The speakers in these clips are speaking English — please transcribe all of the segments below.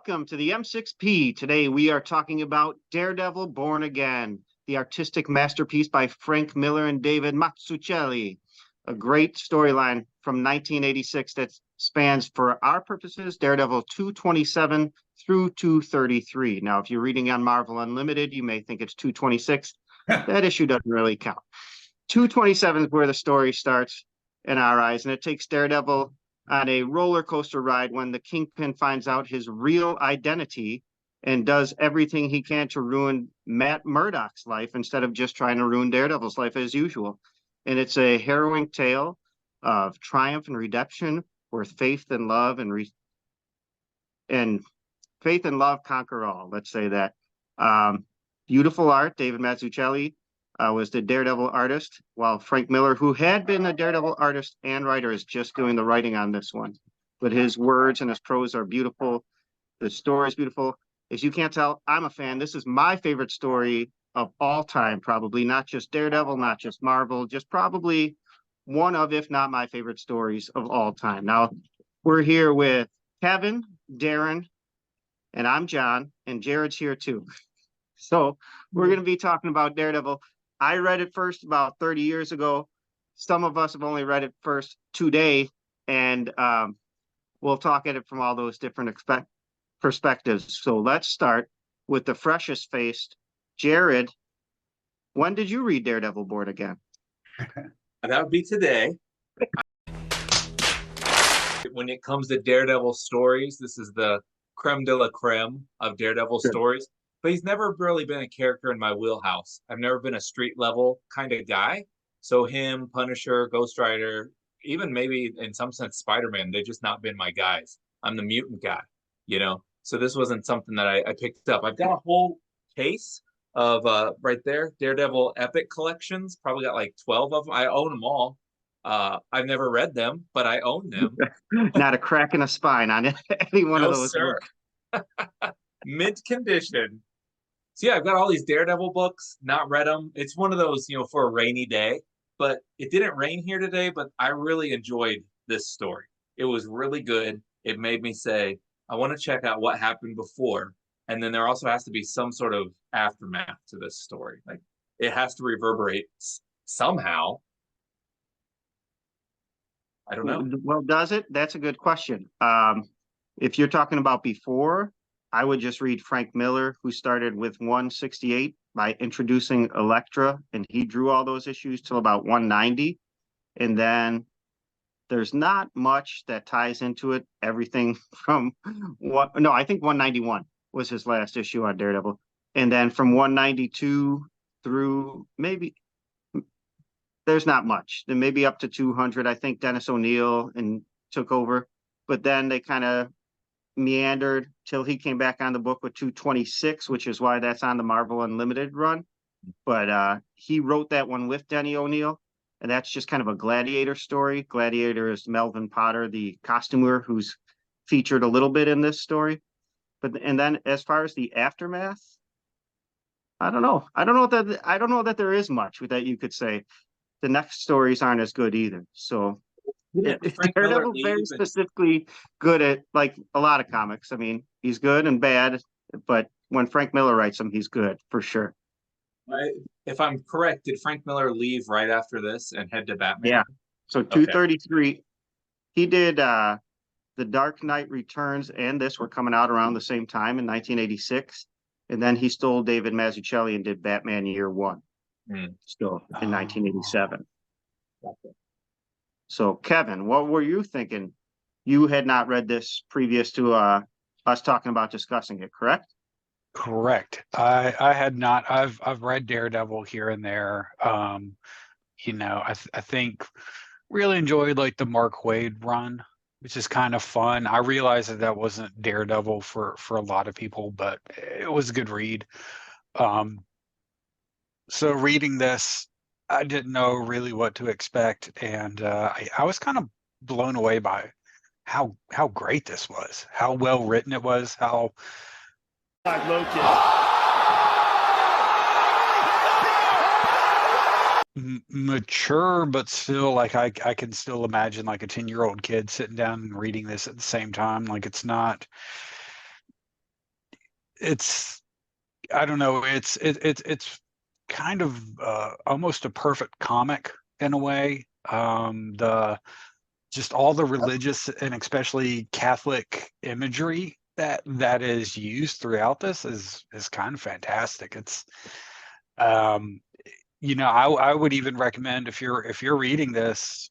Welcome to the M6P. Today we are talking about Daredevil Born Again, the artistic masterpiece by Frank Miller and David Mazzucchelli. A great storyline from 1986 that spans, for our purposes, Daredevil 227 through 233. Now, if you're reading on Marvel Unlimited, you may think it's 226. That issue doesn't really count. 227 is where the story starts in our eyes, and it takes Daredevil on a roller coaster ride when the Kingpin finds out his real identity and does everything he can to ruin Matt Murdock's life instead of just trying to ruin Daredevil's life as usual. And it's a harrowing tale of triumph and redemption where faith and love and faith and love conquer all. Let's say that. Beautiful art. David Mazzucchelli was the Daredevil artist, while Frank Miller, who had been a Daredevil artist and writer, is just doing the writing on this one. But his words and his prose are beautiful. The story is beautiful. As you can't tell, I'm a fan. This is my favorite story of all time, probably. Not just Daredevil, not just Marvel, just probably one of, if not my favorite stories of all time. Now, we're here with Kevin, Darrin, and I'm John, and Jared's here too. So we're going to be talking about Daredevil. I read it first about 30 years ago. Some of us have only read it first today, and we'll talk at it from all those different perspectives. So let's start with the freshest faced. Jarid, when did you read Daredevil Born Again? That would be today. When it comes to Daredevil stories, this is the creme de la creme of Daredevil stories. But he's never really been a character in my wheelhouse. I've never been a street level kind of guy. So him, Punisher, Ghost Rider, even maybe in some sense Spider-Man, they've just not been my guys. I'm the mutant guy, you know? So this wasn't something that I picked up. I've got a whole case of, right there, Daredevil Epic collections. Probably got like 12 of them. I own them all. I've never read them, but I own them. Not a crack in a spine on any one of those sir. Mint condition. So yeah, I've got all these Daredevil books, not read them. It's one of those, you know, for a rainy day, but it didn't rain here today, but I really enjoyed this story. It was really good. It made me say, I want to check out what happened before. And then there also has to be some sort of aftermath to this story. Like it has to reverberate somehow. I don't know. Well, does it? That's a good question. If you're talking about before, I would just read Frank Miller, who started with 168 by introducing Elektra, and he drew all those issues till about 190. And then there's not much that ties into it. Everything from I think 191 was his last issue on Daredevil. And then from 192 through maybe there's not much. Then maybe up to 200. I think Dennis O'Neil and took over, but then they kind of meandered till he came back on the book with 226, which is why that's on the Marvel Unlimited run. But he wrote that one with Denny O'Neil, and that's just kind of a Gladiator story. Gladiator is Melvin Potter, the costumer, who's featured a little bit in this story. And then as far as the aftermath, I don't know that there is much that you could say. The next stories aren't as good either. So Daredevil very specifically good at, like a lot of comics. I mean, he's good and bad, but when Frank Miller writes them, he's good for sure. If I'm correct, did Frank Miller leave right after this and head to Batman? Yeah. So 233, he did The Dark Knight Returns and this were coming out around the same time in 1986. And then he stole David Mazzucchelli and did Batman Year One. Still in 1987. So, Kevin, what were you thinking? You had not read this previous to us talking about discussing it, correct? Correct. I had not. I've read Daredevil here and there. You know, I think really enjoyed like the Mark Waid run, which is kind of fun. I realized that wasn't Daredevil for a lot of people, but it was a good read. So reading this, I didn't know really what to expect, and I was kind of blown away by how great this was, how well written it was, how mature, but still like I can still imagine like a 10-year-old kid sitting down and reading this at the same time. Like it's not it's I don't know, it's kind of almost a perfect comic in a way. The just all the religious and especially Catholic imagery that is used throughout this is kind of fantastic. It's um I would even recommend if you're reading this,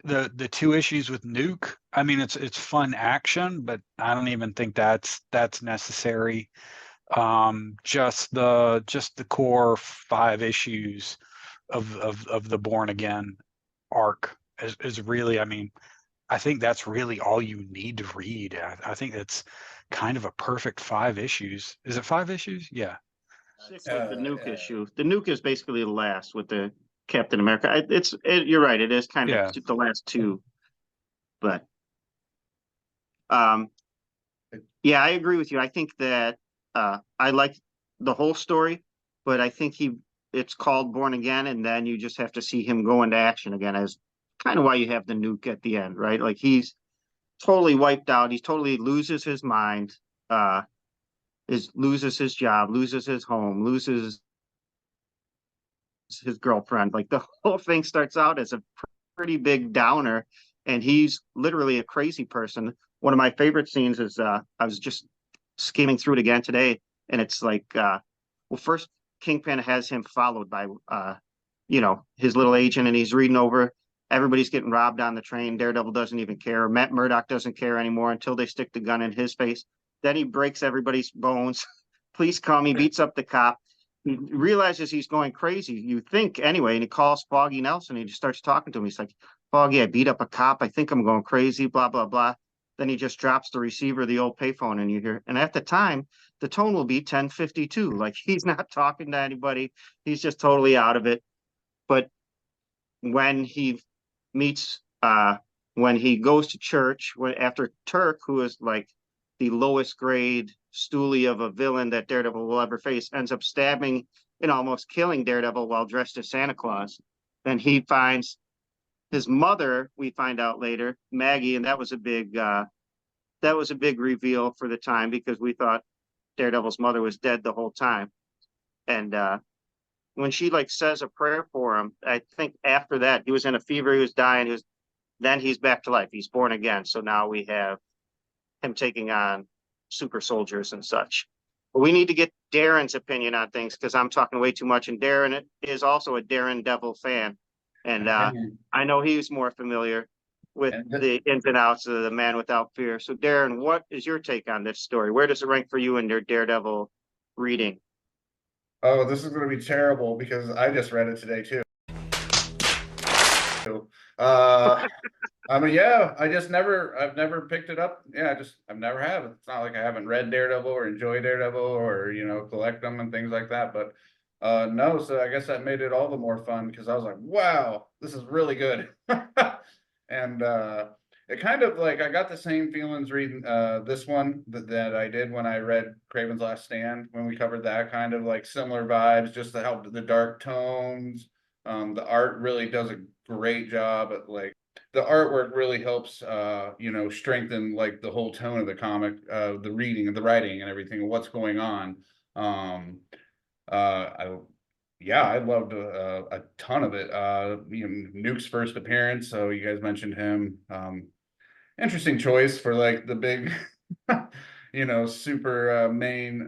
the two issues with Nuke. I mean, it's fun action, but I don't even think that's necessary. Just the core 5 issues of the Born Again arc is really, I mean, I think that's really all you need to read. I think it's kind of a perfect 5 issues. Is it 5 issues? Yeah. 6 with the Nuke issue. The Nuke is basically the last with the Captain America. You're right. It is kind Yeah. of the last 2, but um, yeah, I agree with you. I think that I like the whole story, but I think it's called Born Again, and then you just have to see him go into action again, as kind of why you have the Nuke at the end, right? Like he's totally wiped out. He totally loses his mind, loses his job, loses his home, loses his girlfriend. Like the whole thing starts out as a pretty big downer, and he's literally a crazy person. One of my favorite scenes is I was just skimming through it again today, and it's like well, first Kingpin has him followed by his little agent, and he's reading over everybody's getting robbed on the train. Daredevil doesn't even care. Matt Murdock doesn't care anymore until they stick the gun in his face. Then he breaks everybody's bones. Police come, he beats up the cop. He realizes he's going crazy, you think, anyway, and he calls Foggy Nelson. He just starts talking to him. He's like, Foggy, I beat up a cop. I think I'm going crazy, blah, blah, blah. Then he just drops the receiver, the old payphone, and you hear, and at the time, the tone will be 1052. Like he's not talking to anybody. He's just totally out of it. But when he meets, when he goes to church, after Turk, who is like the lowest grade stoolie of a villain that Daredevil will ever face, ends up stabbing and almost killing Daredevil while dressed as Santa Claus. Then he finds his mother, we find out later, Maggie, and that was a big reveal for the time, because we thought Daredevil's mother was dead the whole time. And when she like says a prayer for him, I think after that he was in a fever, he was dying, then he's back to life. He's born again. So now we have him taking on super soldiers and such. But we need to get Darrin's opinion on things, because I'm talking way too much. And Darrin is also a Daredevil fan. And I know he's more familiar with the ins and outs of the Man Without Fear. So Darrin, what is your take on this story? Where does it rank for you in your Daredevil reading? Oh, this is going to be terrible because I just read it today too. I mean, yeah, I've never picked it up. Yeah, I've never have. It's not like I haven't read Daredevil or enjoyed Daredevil or, collect them and things like that. But no, so I guess that made it all the more fun because I was like, wow, this is really good. And it kind of like, I got the same feelings reading this one that I did when I read Kraven's Last Stand, when we covered that, kind of like similar vibes, just to help the dark tones. The art really does a great job at like, the artwork really helps strengthen like the whole tone of the comic, the reading and the writing and everything and what's going on. I loved a ton of it. Nuke's first appearance, so you guys mentioned him. Interesting choice for like the big super main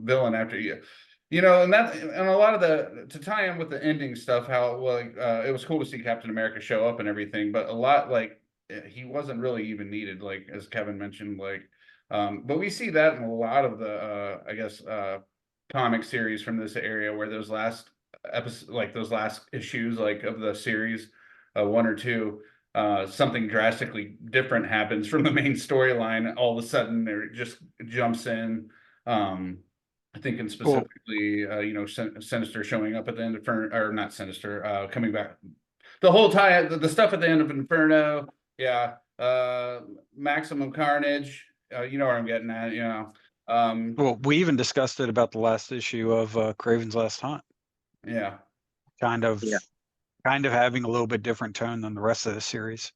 villain after you. And a lot of to tie in with the ending stuff, how like it was cool to see Captain America show up and everything, but a lot like he wasn't really even needed, like as Kevin mentioned, like but we see that in a lot of the comic series from this area, where those last episodes, like those last issues, like of the series, 1 or 2, something drastically different happens from the main storyline. All of a sudden, there just jumps in. I think in specifically, Sinister showing up at the end of or not Sinister, coming back. The whole time, the stuff at the end of Inferno, yeah. Maximum Carnage, you know where I'm getting at, Well, we even discussed it about the last issue of Kraven's Last Hunt. Yeah. Kind of having a little bit different tone than the rest of the series.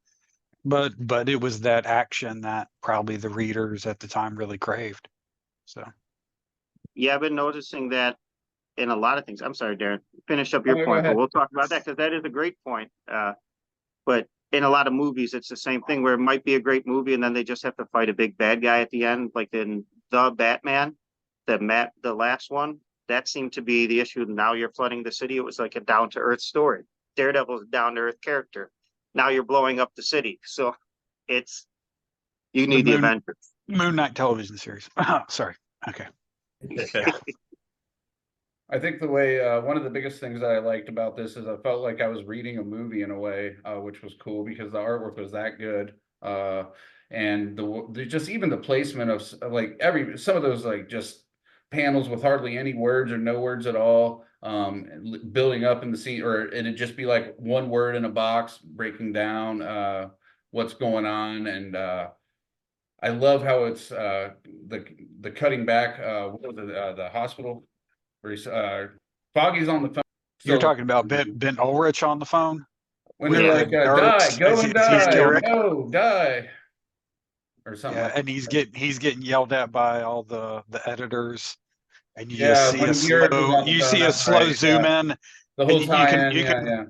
But it was that action that probably the readers at the time really craved. So yeah, I've been noticing that in a lot of things. I'm sorry, Darren. Finish up Oh, your go point, but ahead. we'll talk about that because that is a great point. But in a lot of movies, it's the same thing where it might be a great movie and then they just have to fight a big bad guy at the end, like in The Batman, the last one. That seemed to be the issue. Now you're flooding the city. It was like a down to earth story. Daredevil's a down to earth character. Now you're blowing up the city. So it's you The need the Avengers. Moon Knight television series. Sorry. Okay. I think the way one of the biggest things that I liked about this is I felt like I was reading a movie in a way, which was cool because the artwork was that good. And the just even the placement of like some of those like just panels with hardly any words or no words at all, building up in the scene, or it'd just be like one word in a box breaking down what's going on. And I love how it's the cutting back the hospital where he's Foggy's on the phone. You're So talking about Ben Ulrich on the phone? when with they're Yeah. like, the die, nurse go as and he's die, killing the go, die, or something Yeah, like and he's getting yelled at by all the editors, and you just yeah, see a when Garrett was slow on the phone, that's slow right. zoom Yeah. in, The and whole time, yeah.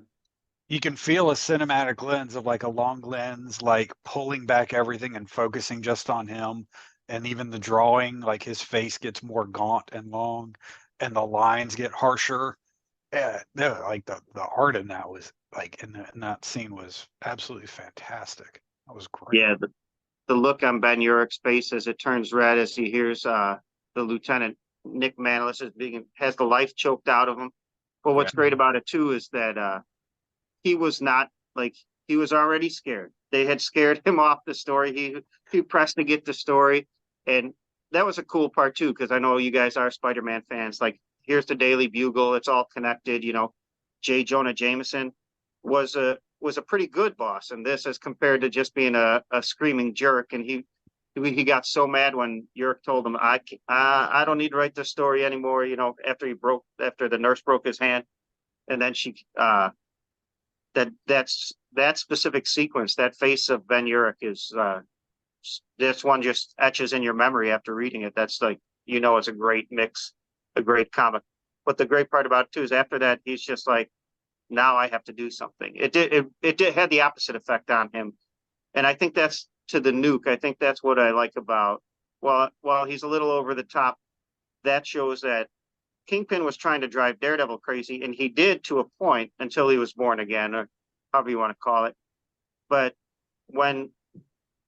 you can feel a cinematic lens of like a long lens, like pulling back everything and focusing just on him, and even the drawing, like his face gets more gaunt and long, and the lines get harsher. Yeah, like the art in that was like in that scene was absolutely fantastic. That was great. Yeah, the look on Ben Urich's face as it turns red as he hears the lieutenant Nick Manilis has the life choked out of him. But what's great about it too is that he was not like he was already scared. They had scared him off the story. He pressed to get the story, and that was a cool part too because I know you guys are Spider-Man fans. Like here's the Daily Bugle. It's all connected. You know, J. Jonah Jameson was a pretty good boss in this as compared to just being a screaming jerk. And he got so mad when Yerk told him, I don't need to write this story anymore. You know, after the nurse broke his hand, and then that specific sequence, that face of Ben Urich is this one just etches in your memory after reading it. That's like it's a great mix, a great comic. But the great part about it too is after that he's just like, now I have to do something. It did had the opposite effect on him, and I think that's to the Nuke. I think that's what I like about while he's a little over the top. That shows that Kingpin was trying to drive Daredevil crazy, and he did to a point until he was born again, or however you want to call it. But when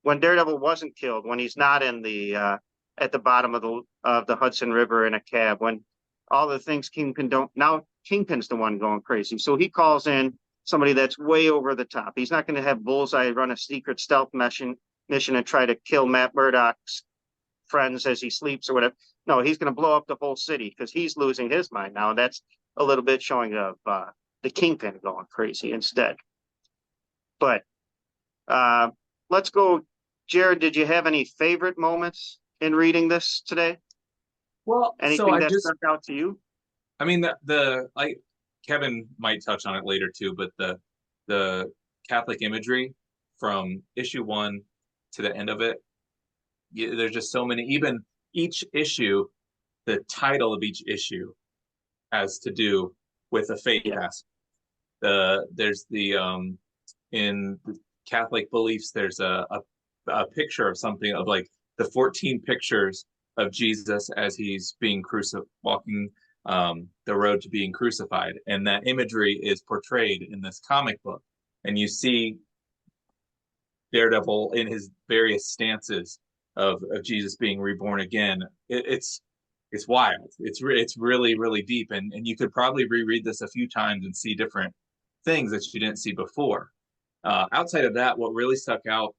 Daredevil wasn't killed, when he's not in the at the bottom of the Hudson River in a cab, when all the things Kingpin don't now Kingpin's the one going crazy. So he calls in somebody that's way over the top. He's not going to have Bullseye run a secret stealth mission and try to kill Matt Murdock's friends as he sleeps or whatever. No, he's going to blow up the whole city because he's losing his mind now. And that's a little bit showing of the Kingpin going crazy instead. But let's go. Jared, did you have any favorite moments in reading this today? Well, anything that stuck out to you? I mean, like Kevin might touch on it later too, but the Catholic imagery from issue 1 to the end of it, there's just so many. Even each issue, the title of each issue has to do with a faith aspect. There's in Catholic beliefs, there's a picture of something of like the 14 pictures of Jesus as he's being walking the road to being crucified, and that imagery is portrayed in this comic book, and you see Daredevil in his various stances of Jesus being reborn again. It's wild. It's really, really deep, and you could probably reread this a few times and see different things that you didn't see before. Outside of that, what really stuck out,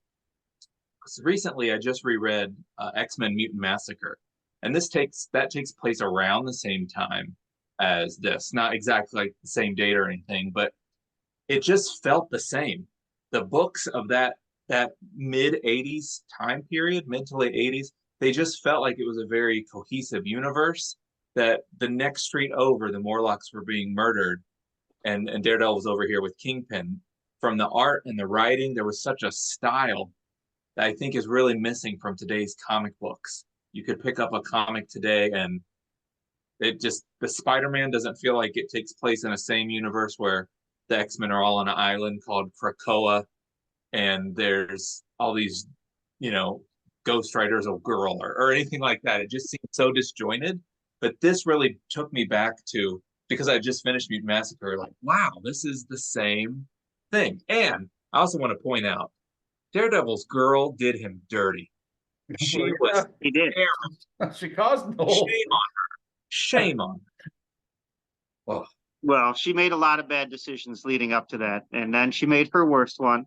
recently I just reread X-Men Mutant Massacre, and that takes place around the same time as this. Not exactly like the same date or anything, but it just felt the same. The books of that mid 80s time period, mid to late 80s, they just felt like it was a very cohesive universe, that the next street over, the Morlocks were being murdered, and Daredevil was over here with Kingpin. From the art and the writing, there was such a style that I think is really missing from today's comic books. You could pick up a comic today and It just the Spider-Man doesn't feel like it takes place in the same universe where the X-Men are all on an island called Krakoa, and there's all these, you know, Ghost Rider's a girl or anything like that. It just seems so disjointed. But this really took me back to, because I just finished Mutant Massacre, like, wow, this is the same thing. And I also want to point out, Daredevil's girl did him dirty. She Well, was He did. terrible. She caused the whole. Shame on her. Shame on her. Oh, Well, she made a lot of bad decisions leading up to that, and then she made her worst one.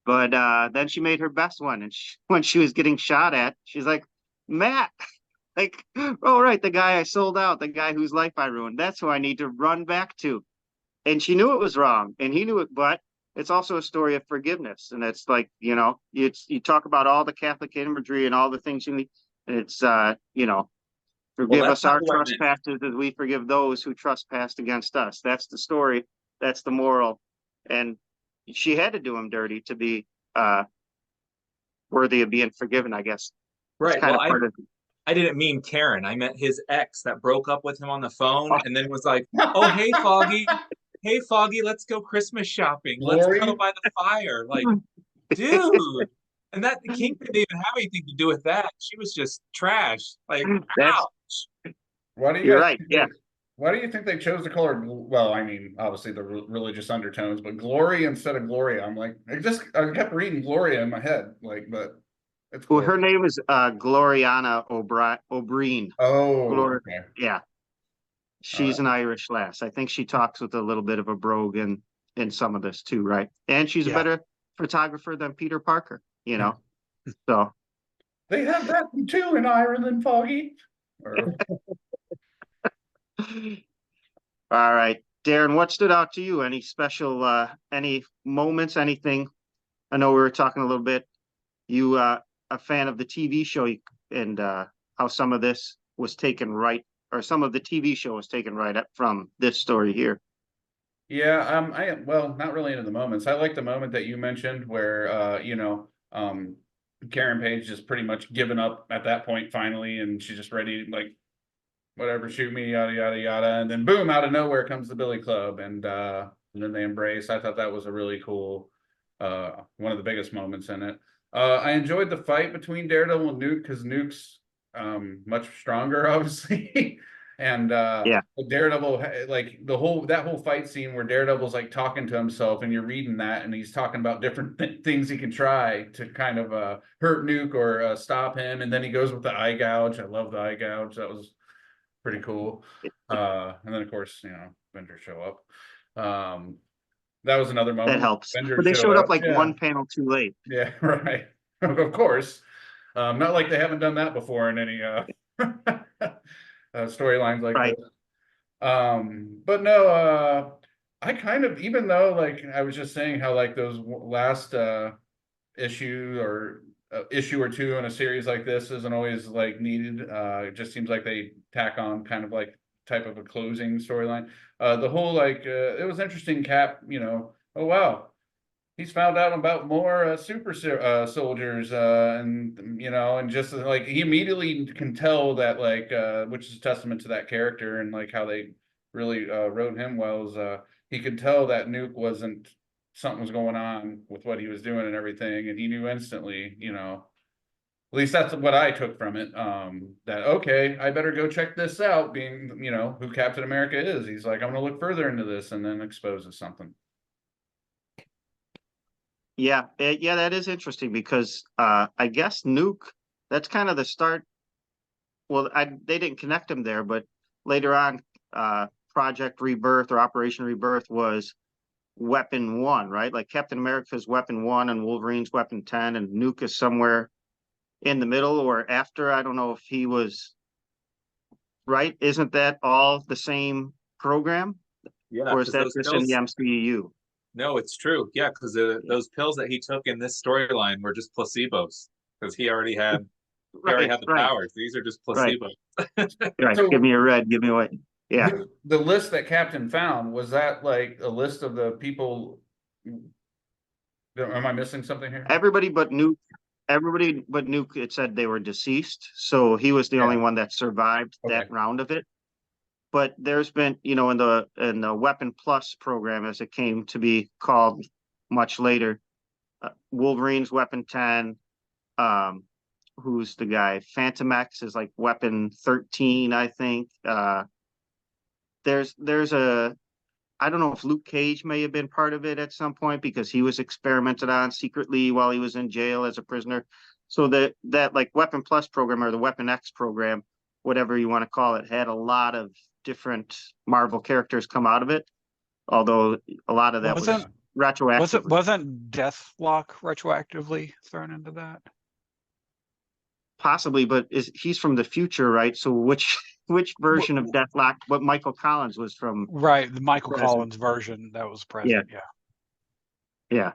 But then she made her best one, and when she was getting shot at, she's like, Matt, like, oh right, the guy I sold out, the guy whose life I ruined. That's who I need to run back to. And she knew it was wrong, and he knew it, but it's also a story of forgiveness. And it's like, you know, you talk about all the Catholic imagery and all the things you need. It's you know, forgive that's us not our who I meant. trespasses as we forgive those who trespass against us. That's the story. That's the moral. And she had to do him dirty to be worthy of being forgiven, I guess. It's right. kind Well, of part of I didn't mean Karen. I meant his ex that broke up with him on the phone and then was like, "Oh, hey, Foggy. Hey, Foggy, let's go Christmas shopping. Let's Glory? go by the fire." Like, dude. And that the Kingpin didn't even have anything to do with that. She was just trash. Like, That's ouch. Why do you You're guys right, think yeah. why do you think they chose the color? Well, I mean, obviously the religious undertones, but glory instead of Gloria. I'm like, I kept reading Gloria in my head, like, but it's Well, glory. her name is Gloriana O'Brien. Oh, Glor okay. Yeah, she's an Irish lass. I think she talks with a little bit of a brogue in some of this too, right? And she's a Yeah. better photographer than Peter Parker, you know. So They have that too in Ireland, Foggy. Or, all right, Darren, what stood out to you? Any special any moments, anything? I know we were talking a little bit. You a fan of the TV show and how some of this was taken right, or some of the TV show was taken right up from this story here. yeah, I well, not really into the moments. I like the moment that you mentioned where you know, Karen Page just pretty much given up at that point finally, and she's just ready, like, whatever, shoot me, yada yada yada, and then boom, out of nowhere comes the Billy Club, and then they embrace. I thought that was a really cool, one of the biggest moments in it. I enjoyed the fight between Daredevil and Nuke because Nuke's much stronger, obviously. And Yeah. Daredevil, like that whole fight scene where Daredevil's like talking to himself, and you're reading that, and he's talking about different things he can try to kind of hurt Nuke or stop him, and then he goes with the eye gouge. I love the eye gouge. That was pretty cool. And then of course, you know, Avengers show up. That was another moment. That helps. Avengers But they show showed up like yeah. one panel too late. Yeah, right. Of course. Not like they haven't done that before in any storylines like Right. this. But no, I kind of, even though like I was just saying how like those last issue or issue or two in a series like this isn't always like needed. It just seems like they tack on kind of like type of a closing storyline. The whole like it was interesting. Cap, you know, oh wow, he's found out about more super soldiers, and you know, and just like he immediately can tell that like which is a testament to that character and like how they really wrote him well. Is he could tell that Nuke wasn't, something was going on with what he was doing and everything, and he knew instantly, you know, at least that's what I took from it. That okay, I better go check this out, being, you know, who Captain America is. He's like, I'm gonna look further into this, and then exposes something. Yeah, yeah, that is interesting because I guess Nuke, that's kind of the start. Well, they didn't connect him there, but later on, Project Rebirth or Operation Rebirth was Weapon 1, right? Like Captain America's Weapon 1 and Wolverine's Weapon 10, and Nuke is somewhere in the middle or after. I don't know if he was right. Isn't that all the same program? Yeah, Or is 'cause that those just in the pills- MCU? No, it's true. Yeah, because those pills that he took in this storyline were just placebos because he already had the powers. These are just placebos. Right. So- Give me a red, give me a white. Yeah. The list that Captain found, was that like a list of the people? Am I missing something here? Everybody but Nuke, it said they were deceased. So he was the Yeah. only one that survived that Okay. round of it. but there's been, in the Weapon Plus program, as it came to be called much later, Wolverine's Weapon 10. Who's the guy? Phantom X is like Weapon 13, I think. There's I don't know if Luke Cage may have been part of it at some point because he was experimented on secretly while he was in jail as a prisoner. So that like Weapon Plus program or the Weapon X program, whatever you want to call it, had a lot of different Marvel characters come out of it. Although a lot of that was Wasn't retroactive. wasn't Deathlock retroactively thrown into that? Possibly, but he's from the future, right? So which version of Deathlock? But Michael Collins was from Right, the Michael present. Collins version that was present. Yeah. Yeah.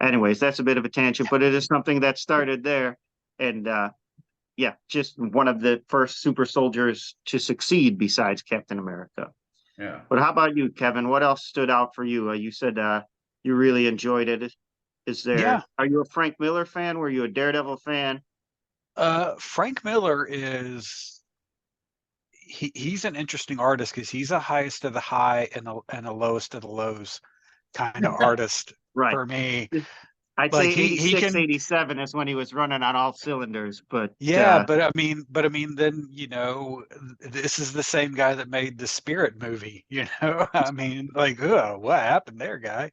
Anyways, that's a bit of a tangent, but it is something that started there, and yeah, just one of the first super soldiers to succeed besides Captain America. Yeah. But how about you, Kevin? What else stood out for you? You said you really enjoyed it. Are you a Frank Miller fan? Were you a Daredevil fan? Frank Miller he's an interesting artist because he's a highest of the high and a lowest of the lows kind of artist Right. for me. I'd Like say 86, he can, 87 is when he was running on all cylinders, but yeah, but I mean, then, this is the same guy that made the Spirit movie, I mean, like, oh, what happened there, guy?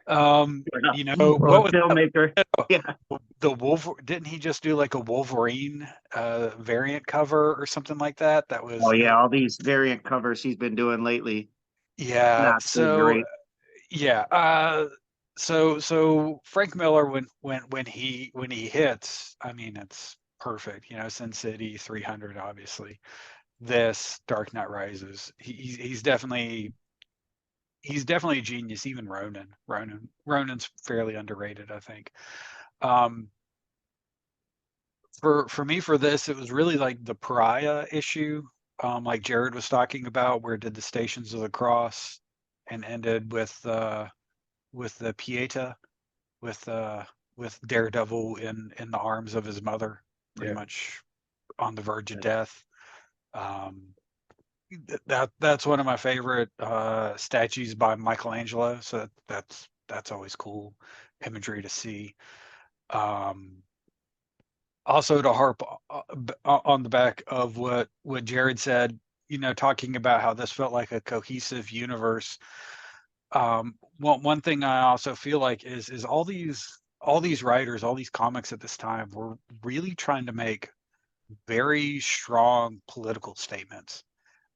well, What was filmmaker? Yeah. the didn't he just do like a Wolverine variant cover or something like that? That was, Oh yeah, all these variant covers he's been doing lately. yeah. Not so So great. yeah, so Frank Miller when he hits, I mean, it's perfect. Sin City, 300, obviously. This Dark Knight Rises, he's definitely a genius. Even Ronan's fairly underrated, I think. For me, for this, it was really like the pariah issue, like Jared was talking about, where did the Stations of the Cross and ended with the Pieta, with Daredevil in the arms of his mother, pretty much on the verge of death. That's one of my favorite statues by Michelangelo. So that's always cool imagery to see. Also, to harp on the back of what Jared said, talking about how this felt like a cohesive universe. One thing I also feel like is all these writers, all these comics at this time were really trying to make very strong political statements.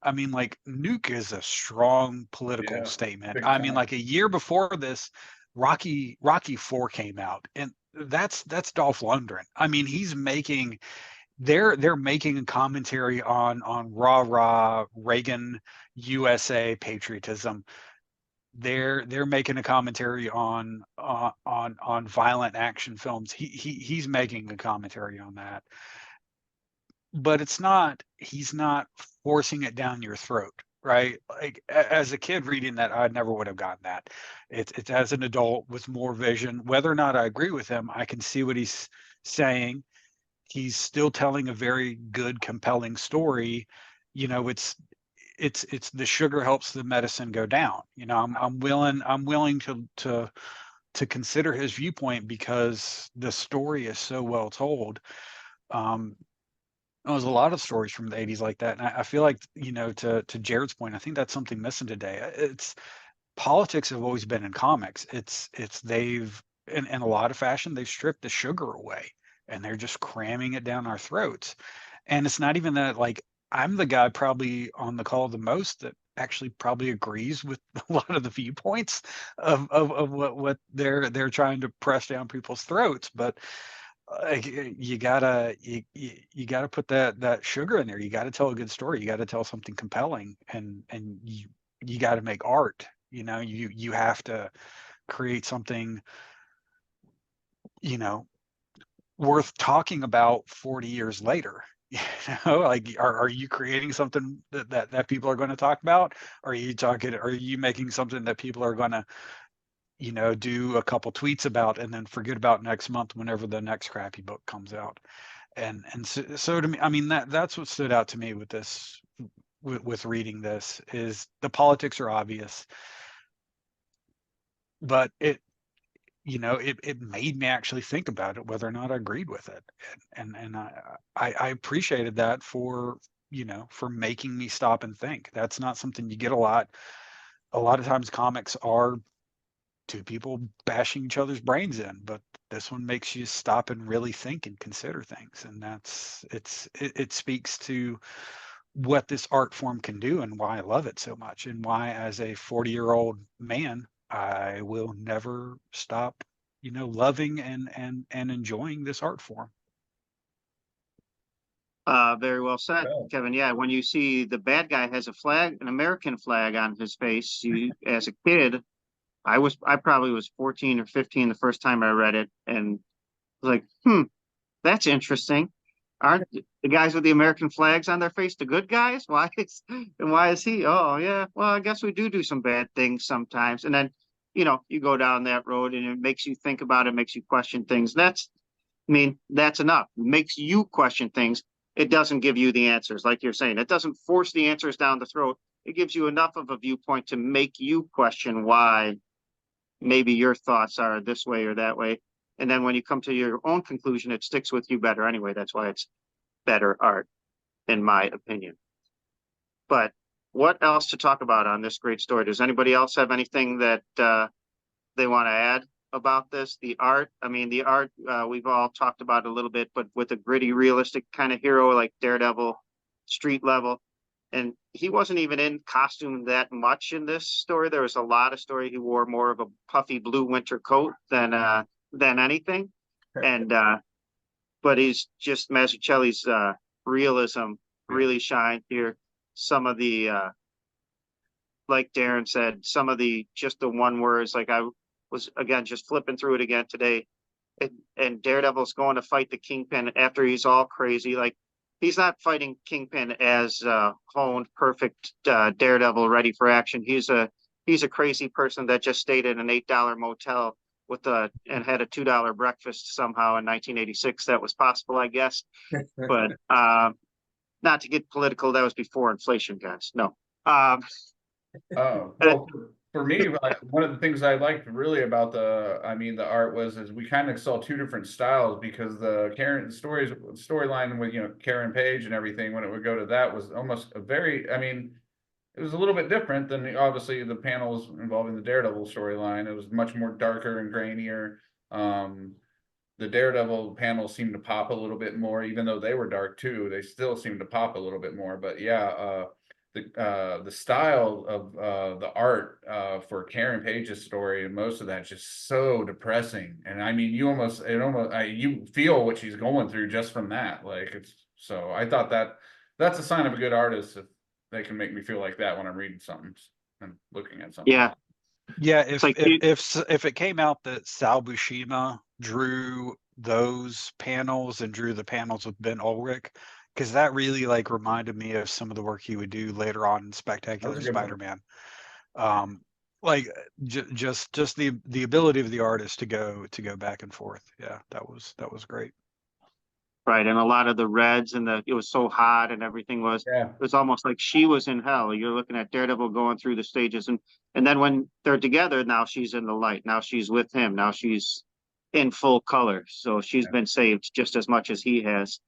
I mean, like, Nuke is a strong political statement. I mean, like, a year before this, Rocky IV came out, and that's Dolph Lundgren. I mean, they're making a commentary on rah Reagan USA patriotism. They're making a commentary on violent action films. He's making a commentary on that, but he's not forcing it down your throat, right? Like, as a kid reading that, I never would have gotten that. It's as an adult with more vision. Whether or not I agree with him, I can see what he's saying. He's still telling a very good, compelling story. It's the sugar helps the medicine go down. I'm willing to consider his viewpoint because the story is so well told. There's a lot of stories from the 80s like that, and I feel like, to Jared's point, I think that's something missing today. It's politics have always been in comics. They've in a lot of fashion, they've stripped the sugar away and they're just cramming it down our throats. And it's not even that, like, I'm the guy probably on the call the most that actually probably agrees with a lot of the viewpoints of what they're trying to press down people's throats. But you gotta put that sugar in there. You gotta tell a good story. You gotta tell something compelling, and you gotta make art. You have to create something, worth talking about 40 years later. Like, are you creating something that people are going to talk about? Are you making something that people are going to, do a couple tweets about and then forget about next month whenever the next crappy book comes out? And so to me, I mean, that's what stood out to me with this with reading this is the politics are obvious, but it made me actually think about it, whether or not I agreed with it. And I appreciated that for making me stop and think. That's not something you get a lot. A lot of times comics are two people bashing each other's brains in, but this one makes you stop and really think and consider things. And it speaks to what this art form can do and why I love it so much, and why, as a 40-year-old man, I will never stop, loving and enjoying this art form. Very well said, Well, Kevin. Yeah, when you see the bad guy has a flag, an American flag on his face, you, as a kid, I probably was 14 or 15 the first time I read it, and was like, that's interesting. Aren't the guys with the American flags on their face the good guys? Why is he? Oh yeah, well, I guess we do some bad things sometimes. And then, you go down that road and it makes you think about it, makes you question things. That's enough. It makes you question things. It doesn't give you the answers, like you're saying. It doesn't force the answers down the throat. It gives you enough of a viewpoint to make you question why maybe your thoughts are this way or that way. And then when you come to your own conclusion, it sticks with you better anyway. That's why it's better art, in my opinion. But what else to talk about on this great story? Does anybody else have anything that they want to add about this? The art, we've all talked about a little bit, but with a gritty, realistic kind of hero like Daredevil, street level. And he wasn't even in costume that much in this story. There was a lot of story he wore more of a puffy blue winter coat than anything. And but he's just Mazzucchelli's realism really shined here. Some of the like Darrin said, some of the one words, like I was again just flipping through it again today. And Daredevil's going to fight the Kingpin after he's all crazy. Like, he's not fighting Kingpin as honed, perfect Daredevil ready for action. He's a crazy person that just stayed in an $8 motel and had a $2 breakfast somehow in 1986. That was possible, I guess. But not to get political, that was before inflation, guys. No. well, for me, one of the things I liked really about the art is we kind of saw two different styles, because the storyline with Karen Page and everything, when it would go to that, was almost it was a little bit different than obviously the panels involving the Daredevil storyline. It was much more darker and grainier. The Daredevil panels seemed to pop a little bit more, even though they were dark too. They still seemed to pop a little bit more. But yeah, the style of the art for Karen Page's story, and most of that, just so depressing. And you feel what she's going through just from that. So I thought that's a sign of a good artist, if they can make me feel like that when I'm reading something and looking at something. Yeah. Yeah, if it came out that Sal Buscema drew those panels and drew the panels with Ben Ulrich, because that really reminded me of some of the work he would do later on in Spectacular Spider-Man. Just the ability of the artist to go back and forth. Yeah, that was great. Right, and a lot of the reds and it was so hot and everything was. Yeah. It was almost like she was in hell. You're looking at Daredevil going through the stages, and then when they're together, now she's in the light. Now she's with him. Now she's in full color. So she's been saved just as much as he has.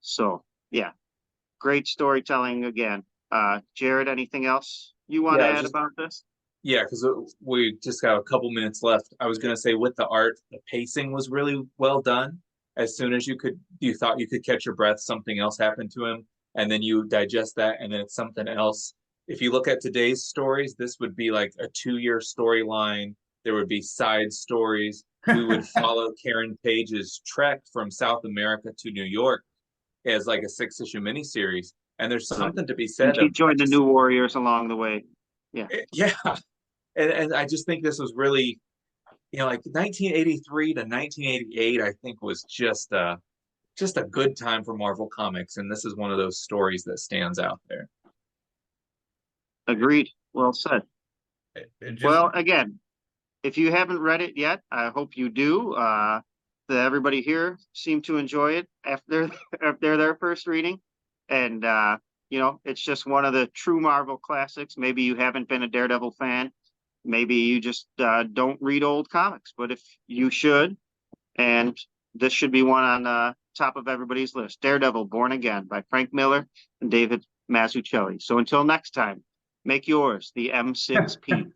So yeah, great storytelling again. Jared, anything else you want to add about this? Yeah, because we just got a couple minutes left. I was going to say, with the art, the pacing was really well done. As soon as you thought you could catch your breath, something else happened to him, and then you digest that, and then it's something else. If you look at today's stories, this would be like a 2-year storyline. There would be side stories. We would follow Karen Page's trek from South America to New York as like a 6-issue miniseries. And there's something to be said. She joined the New Warriors along the way. Yeah. Yeah. And I just think this was really, 1983 to 1988, I think, was just a good time for Marvel Comics. And this is one of those stories that stands out there. Agreed. Well said. Well, again, if you haven't read it yet, I hope you do. Everybody here seemed to enjoy it after their first reading. And you know, it's just one of the true Marvel classics. Maybe you haven't been a Daredevil fan. Maybe you just don't read old comics, but if you should, and this should be one on top of everybody's list. Daredevil Born Again by Frank Miller and David Mazzucchelli. So until next time, make yours the M6P.